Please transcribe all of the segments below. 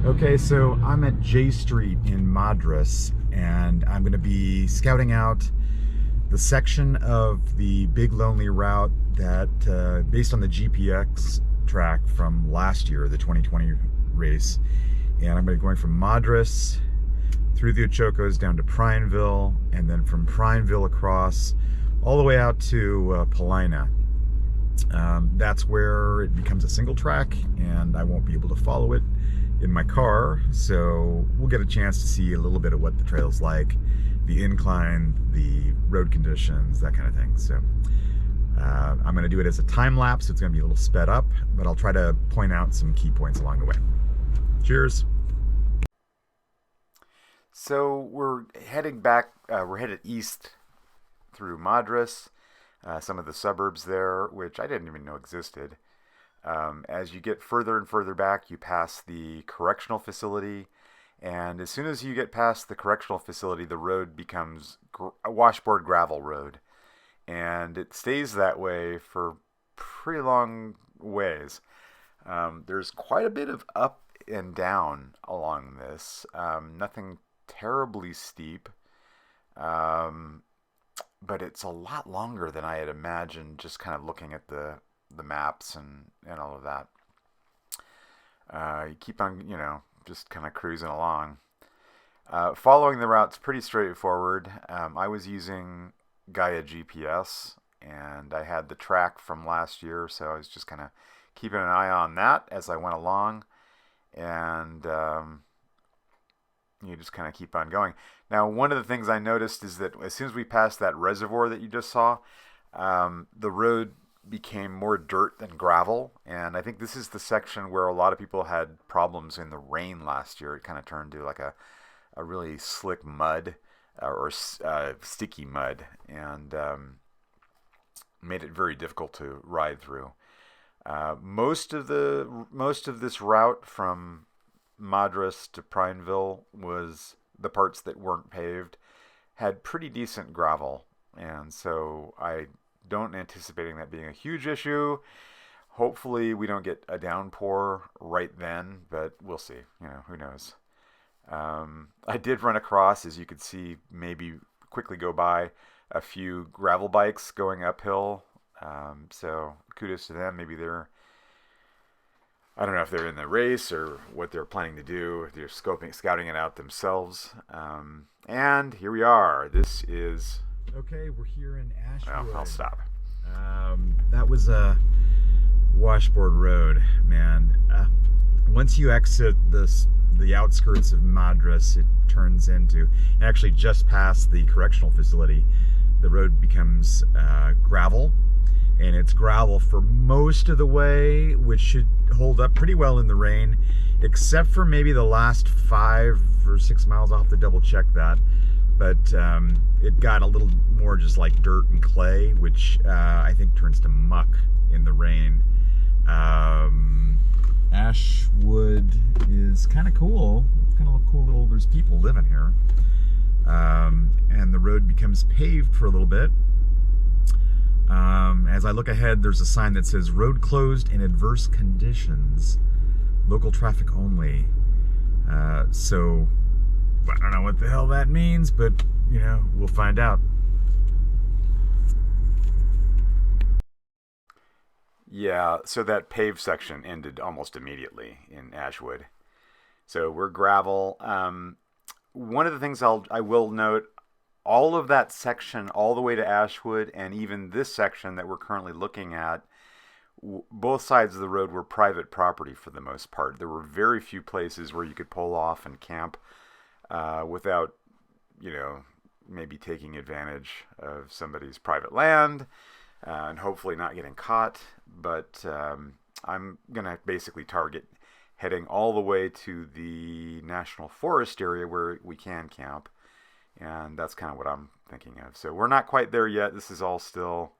Okay, so I'm at J Street in Madras, and I'm going to be scouting out the section of the Big Lonely Route that, based on the GPX track from last year, the 2020 race. And I'm going to be going from Madras through the Ochocos down to Prineville, and then from Prineville across all the way out to Paulina. That's where it becomes a single track, and I won't be able to follow it in my car, so we'll get a chance to see a little bit of what the trail's like, the incline, the road conditions, that kind of thing. So I'm going to do it as a time lapse. It's going to be a little sped up, but I'll try to point out some key points along the way. Cheers. So we're heading back, we're headed east through Madras, some of the suburbs there, which I didn't even know existed. As you get further and further back, you pass the correctional facility, and as soon as you get past the correctional facility, the road becomes a washboard gravel road, and it stays that way for pretty long ways. There's quite a bit of up and down along this, nothing terribly steep, but it's a lot longer than I had imagined just kind of looking at the maps and all of that. You keep on, just kind of cruising along. Following the route's pretty straightforward. I was using Gaia GPS, and I had the track from last year, so I was just kind of keeping an eye on that as I went along, and you just kind of keep on going. Now, one of the things I noticed is that as soon as we passed that reservoir that you just saw, the road became more dirt than gravel, and I think this is the section where a lot of people had problems in the rain last year. It kind of turned to like a really slick mud or sticky mud, and made it very difficult to ride through. Most of this route from Madras to Prineville was the parts that weren't paved, had pretty decent gravel, and so I don't anticipating that being a huge issue. Hopefully we don't get a downpour right then, but we'll see. Who knows? I did run across, as you could see, maybe quickly go by, a few gravel bikes going uphill. So kudos to them. Maybe I don't know if they're in the race or what they're planning to do. They're scouting it out themselves. And here we are. This is... Okay, we're here in Ashwood. Well, I'll stop. That was a washboard road, man. Once you exit the outskirts of Madras, it turns into, actually just past the correctional facility, the road becomes gravel. And it's gravel for most of the way, which should hold up pretty well in the rain, except for maybe the last 5 or 6 miles. I'll have to double check that. But it got a little more just like dirt and clay, which I think turns to muck in the rain. Ashwood is kind of cool. It's kind of a cool little, there's people living here. And the road becomes paved for a little bit. As I look ahead, there's a sign that says road closed in adverse conditions, local traffic only. So I don't know what the hell that means, but we'll find out. Yeah, so that paved section ended almost immediately in Ashwood. So we're gravel. One of the things I will note, all of that section all the way to Ashwood, and even this section that we're currently looking at, both sides of the road were private property for the most part. There were very few places where you could pull off and camp without, maybe taking advantage of somebody's private land and hopefully not getting caught. But I'm going to basically target heading all the way to the National Forest area where we can camp. And that's kind of what I'm thinking of. So we're not quite there yet. This is all still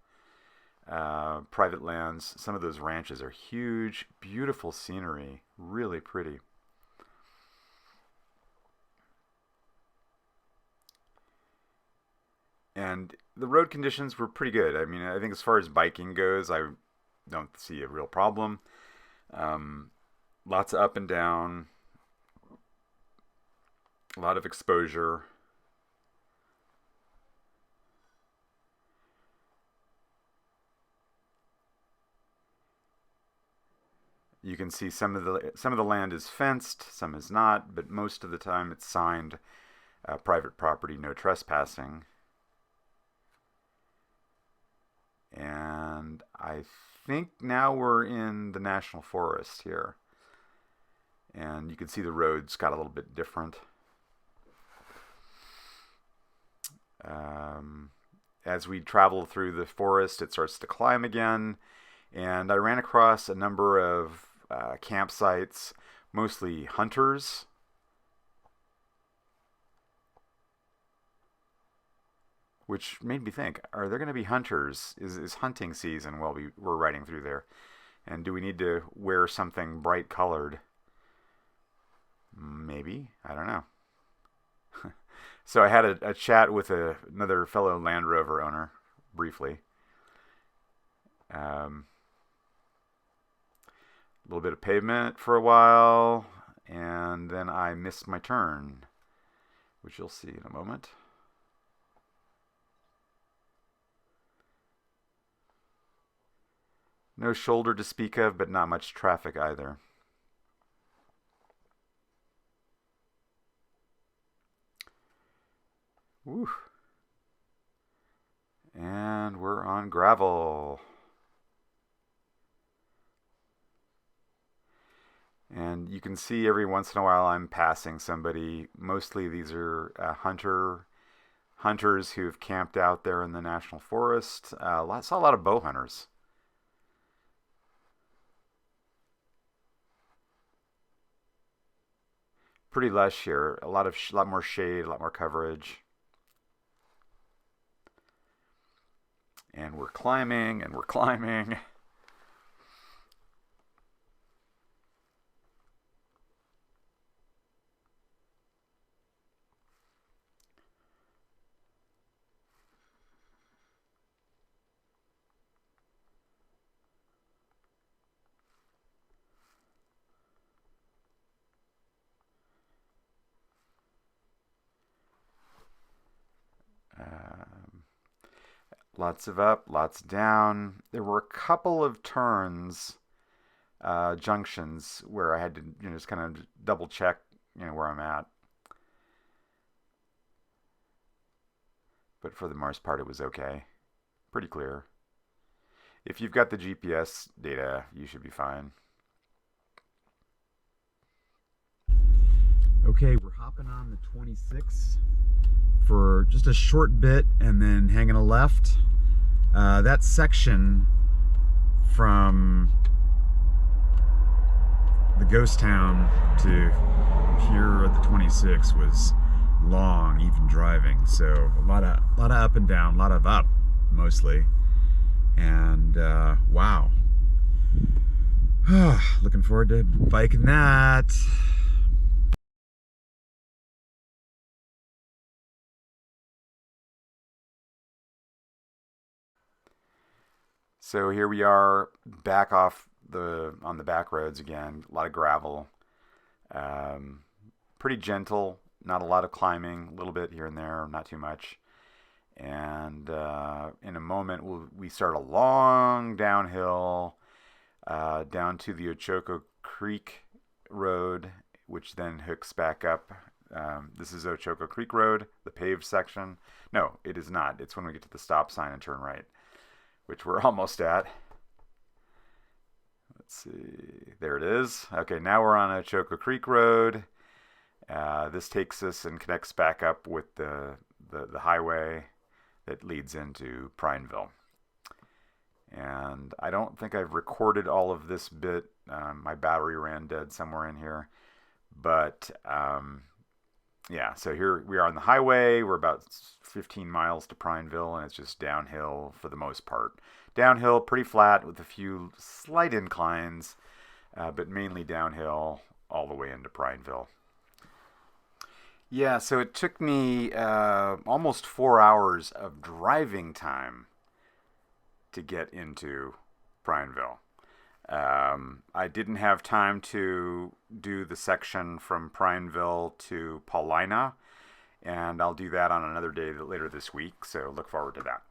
private lands. Some of those ranches are huge, beautiful scenery, really pretty. And the road conditions were pretty good. I mean, I think as far as biking goes, I don't see a real problem. Lots of up and down, A lot of exposure. You can see some of the land is fenced, some is not, but most of the time it's signed private property, no trespassing. And I think now we're in the national forest here. And you can see the roads got a little bit different. As we travel through the forest, it starts to climb again. And I ran across a number of campsites, mostly hunters. Which made me think, are there going to be hunters? Is hunting season while we're riding through there? And do we need to wear something bright colored? Maybe. I don't know. So I had a chat with another fellow Land Rover owner briefly. A little bit of pavement for a while, and then I missed my turn, which you'll see in a moment. No shoulder to speak of, but not much traffic either. Woo. And we're on gravel. And you can see every once in a while I'm passing somebody. Mostly these are hunters who've camped out there in the national forest. Saw a lot of bow hunters. Pretty lush here. A lot more shade, a lot more coverage. And we're climbing and we're climbing. Lots of up, lots down. There were a couple of turns, junctions where I had to, just kind of double check, where I'm at. But for the most part, it was okay. Pretty clear. If you've got the GPS data, you should be fine. Okay, we're hopping on the 26 for just a short bit and then hanging a left. That section from the ghost town to here at the 26 was long, even driving. So a lot of up and down, a lot of up mostly. And wow. Looking forward to biking that. So here we are back on the back roads again. A lot of gravel. Pretty gentle. Not a lot of climbing. A little bit here and there. Not too much. And in a moment we start a long downhill down to the Ochoco Creek Road, which then hooks back up. This is Ochoco Creek Road, the paved section. No, it is not. It's when we get to the stop sign and turn right, which we're almost at. Let's see. There it is. Okay, now we're on Ochoco Creek Road. This takes us and connects back up with the highway that leads into Prineville. And I don't think I've recorded all of this bit. My battery ran dead somewhere in here. But yeah, so here we are on the highway. We're about 15 miles to Prineville, and it's just downhill for the most part. Downhill, pretty flat with a few slight inclines, but mainly downhill all the way into Prineville. Yeah, so it took me almost 4 hours of driving time to get into Prineville. I didn't have time to do the section from Prineville to Paulina, and I'll do that on another day later this week, so look forward to that.